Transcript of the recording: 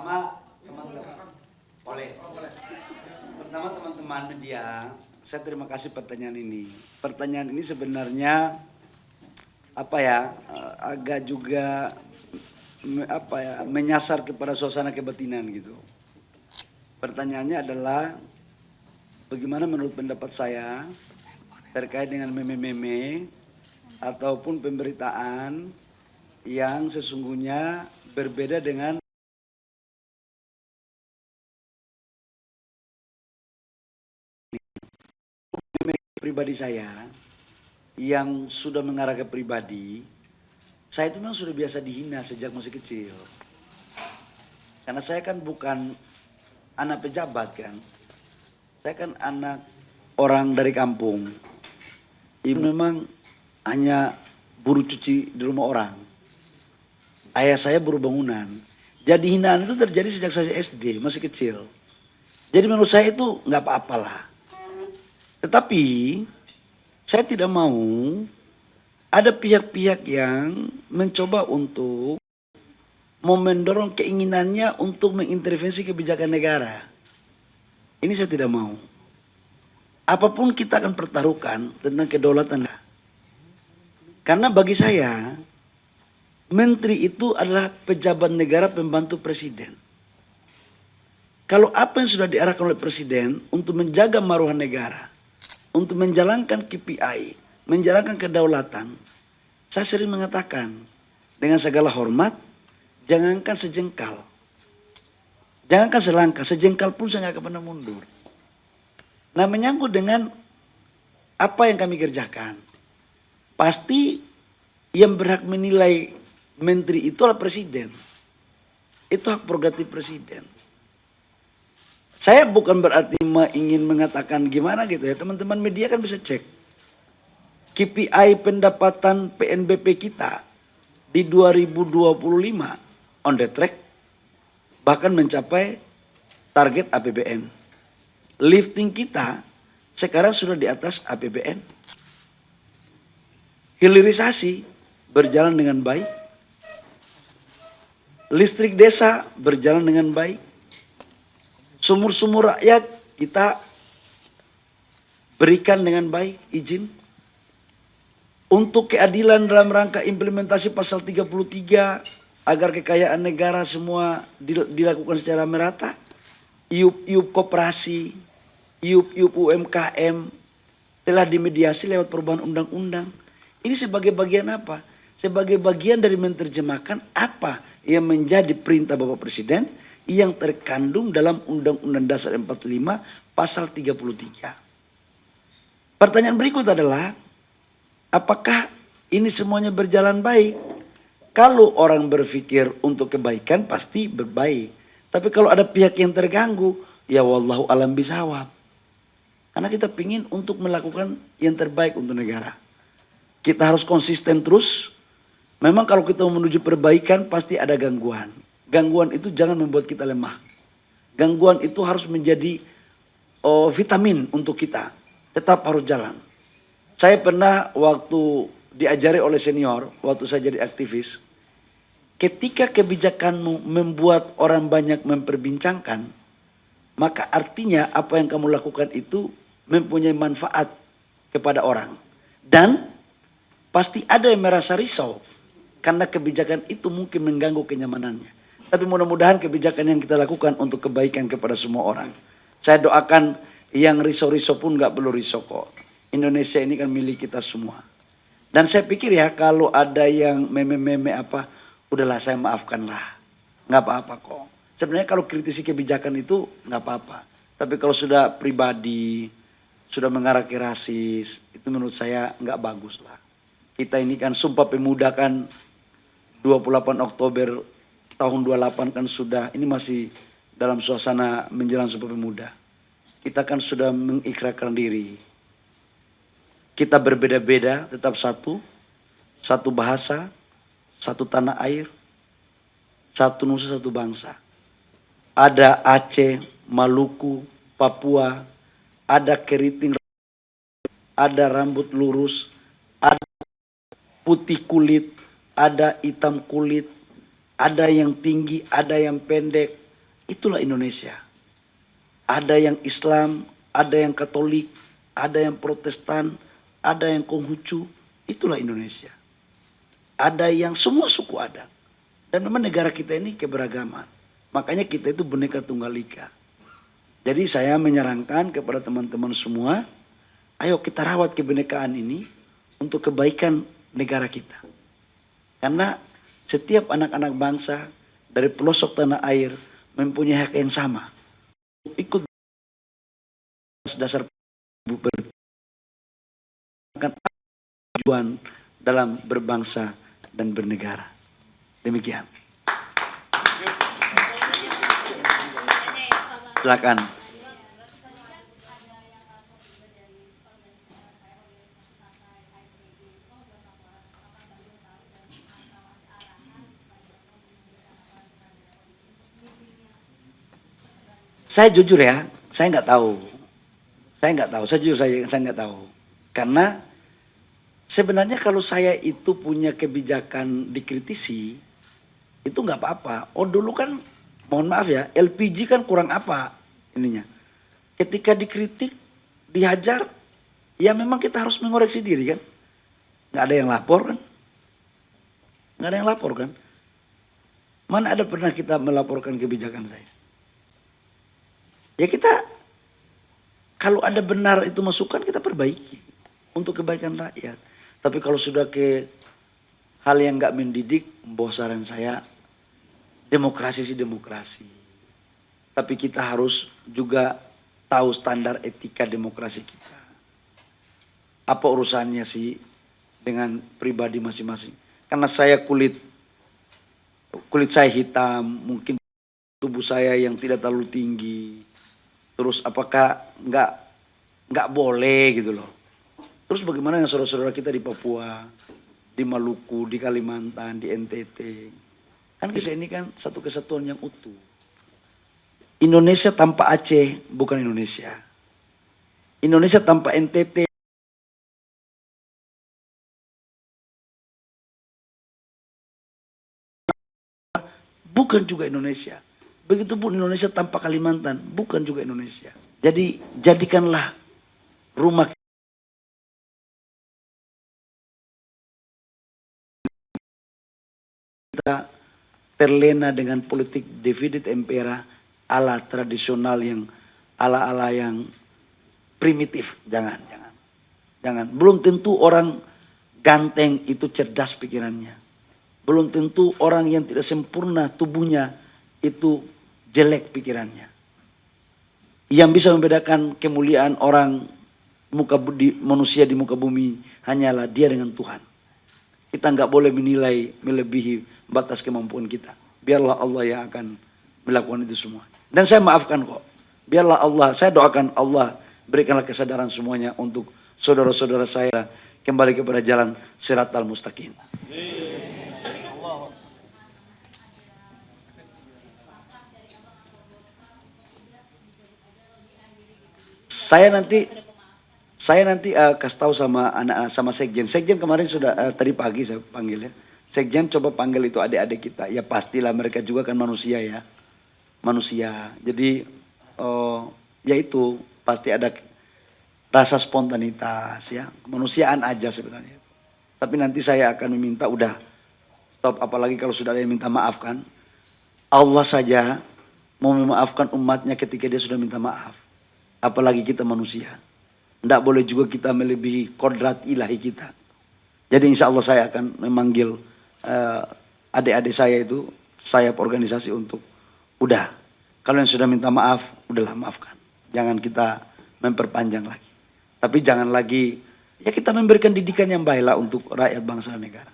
Pertama teman-teman media, saya terima kasih pertanyaan ini. Pertanyaan ini sebenarnya agak juga menyasar kepada suasana kebatinan gitu. Pertanyaannya adalah bagaimana menurut pendapat saya terkait dengan meme-meme ataupun pemberitaan yang sesungguhnya berbeda dengan pribadi saya yang sudah mengarah ke pribadi. Saya itu memang sudah biasa dihina sejak masih kecil. Karena saya kan bukan anak pejabat kan. Saya kan anak orang dari kampung. Ibu memang hanya buruh cuci di rumah orang. Ayah saya buruh bangunan. Jadi hinaan itu terjadi sejak saya SD, masih kecil. Jadi menurut saya itu nggak apa-apalah. Tetapi saya tidak mau ada pihak-pihak yang mencoba untuk mendorong keinginannya untuk mengintervensi kebijakan negara. Ini saya tidak mau. Apapun kita akan pertaruhkan tentang kedaulatan. Karena bagi saya, menteri itu adalah pejabat negara pembantu presiden. Kalau apa yang sudah diarahkan oleh presiden untuk menjaga maruah negara, untuk menjalankan KPI, menjalankan kedaulatan, saya sering mengatakan dengan segala hormat, jangankan sejengkal, jangankan selangkah, sejengkal pun saya nggak akan pernah mundur. Nah, menyangkut dengan apa yang kami kerjakan, pasti yang berhak menilai menteri itu adalah presiden. Itu hak prerogatif presiden. Saya bukan berarti ingin mengatakan gimana gitu ya. Teman-teman media kan bisa cek. KPI pendapatan PNBP kita di 2025 on the track. Bahkan mencapai target APBN. Lifting kita sekarang sudah di atas APBN. Hilirisasi berjalan dengan baik. Listrik desa berjalan dengan baik. Sumur-sumur rakyat kita berikan dengan baik izin. Untuk keadilan dalam rangka implementasi pasal 33 agar kekayaan negara semua dilakukan secara merata. Iup-iup koperasi, iup-iup UMKM telah dimediasi lewat perubahan undang-undang. Ini sebagai bagian apa? Sebagai bagian dari menerjemahkan apa yang menjadi perintah Bapak Presiden yang terkandung dalam Undang-Undang Dasar 45 pasal 33. Pertanyaan berikut adalah, apakah ini semuanya berjalan baik? Kalau orang berpikir untuk kebaikan pasti berbaik. Tapi kalau ada pihak yang terganggu, ya wallahu alam bisawab. Karena kita ingin untuk melakukan yang terbaik untuk negara. Kita harus konsisten terus. Memang kalau kita menuju perbaikan pasti ada gangguan. Gangguan itu jangan membuat kita lemah. Gangguan itu harus menjadi vitamin untuk kita. Tetap harus jalan. Saya pernah waktu diajari oleh senior, waktu saya jadi aktivis. Ketika kebijakanmu membuat orang banyak memperbincangkan, maka artinya apa yang kamu lakukan itu mempunyai manfaat kepada orang. Dan pasti ada yang merasa risau. Karena kebijakan itu mungkin mengganggu kenyamanannya. Tapi mudah-mudahan kebijakan yang kita lakukan untuk kebaikan kepada semua orang. Saya doakan yang risau-risau pun gak perlu risau kok. Indonesia ini kan milik kita semua. Dan saya pikir ya kalau ada yang meme-meme apa, udahlah saya maafkanlah. Gak apa-apa kok. Sebenarnya kalau kritisi kebijakan itu gak apa-apa. Tapi kalau sudah pribadi, sudah mengarah ke rasis, itu menurut saya gak bagus lah. Kita ini kan Sumpah Pemuda kan 28 Oktober tahun 28 kan sudah, ini masih dalam suasana menjelang Sumpah Pemuda. Kita kan sudah mengikrarkan diri. Kita berbeda-beda, tetap satu bahasa, satu tanah air, satu nusa, satu bangsa. Ada Aceh, Maluku, Papua, ada keriting, ada rambut lurus, ada putih kulit, ada hitam kulit, ada yang tinggi, ada yang pendek, Itulah Indonesia. Ada yang Islam, ada yang Katolik, ada yang Protestan, ada yang Konghucu. Itulah Indonesia. Ada yang semua suku ada. Dan memang negara kita ini keberagaman. Makanya kita itu Bhinneka Tunggal Ika. Jadi saya menyarankan kepada teman-teman semua, ayo kita rawat kebinekaan ini untuk kebaikan negara kita. Karena setiap anak-anak bangsa dari pelosok tanah air mempunyai hak yang sama. Ikut dasar tujuan dalam berbangsa dan bernegara. Demikian. Silakan. Saya jujur ya, saya nggak tahu. Saya jujur saya nggak tahu. Karena sebenarnya kalau saya itu punya kebijakan dikritisi, itu nggak apa-apa. Oh dulu kan, mohon maaf ya, LPG kan kurang apa ininya. Ketika dikritik, dihajar, ya memang kita harus mengoreksi diri kan. Nggak ada yang lapor kan. Nggak ada yang lapor kan. Mana ada pernah kita melaporkan kebijakan saya. Ya kita, kalau ada benar itu masukan kita perbaiki. Untuk kebaikan rakyat. Tapi kalau sudah ke hal yang nggak mendidik, bahwa saran saya, demokrasi sih demokrasi. Tapi kita harus juga tahu standar etika demokrasi kita. Apa urusannya sih dengan pribadi masing-masing. Karena saya kulit saya hitam, mungkin tubuh saya yang tidak terlalu tinggi. Terus apakah nggak boleh gitu loh. Terus bagaimana dengan saudara-saudara kita di Papua, di Maluku, di Kalimantan, di NTT. Kan kita ini kan satu kesatuan yang utuh. Indonesia tanpa Aceh bukan Indonesia. Indonesia tanpa NTT bukan juga Indonesia. Begitupun Indonesia tanpa Kalimantan bukan juga Indonesia. Jadi jadikanlah rumah kita terlena dengan politik divided impera ala tradisional yang ala-ala yang primitif. Jangan. Belum tentu orang ganteng itu cerdas pikirannya. Belum tentu orang yang tidak sempurna tubuhnya itu jelek pikirannya. Yang bisa membedakan kemuliaan orang manusia di muka bumi hanyalah dia dengan Tuhan. Kita nggak boleh menilai melebihi batas kemampuan kita. Biarlah Allah yang akan melakukan itu semua. Dan saya maafkan kok. Biarlah Allah, saya doakan Allah berikanlah kesadaran semuanya untuk saudara-saudara saya kembali kepada jalan Shiratal Mustaqim. Saya nanti kasih tahu sama sama Sekjen. Sekjen kemarin sudah tadi pagi saya panggil ya. Sekjen coba panggil itu adik-adik kita. Ya pastilah mereka juga kan manusia ya. Manusia. Jadi ya itu pasti ada rasa spontanitas ya. Kemanusiaan aja sebenarnya. Tapi nanti saya akan meminta udah stop, apalagi kalau sudah ada yang minta maaf kan. Allah saja mau memaafkan umatnya ketika dia sudah minta maaf. Apalagi kita manusia. Tidak boleh juga kita melebihi kodrat ilahi kita. Jadi insya Allah saya akan memanggil adik-adik saya itu, sayap organisasi untuk udah. Kalau yang sudah minta maaf, udahlah maafkan. Jangan kita memperpanjang lagi. Tapi jangan lagi, ya kita memberikan didikan yang baiklah untuk rakyat bangsa dan negara.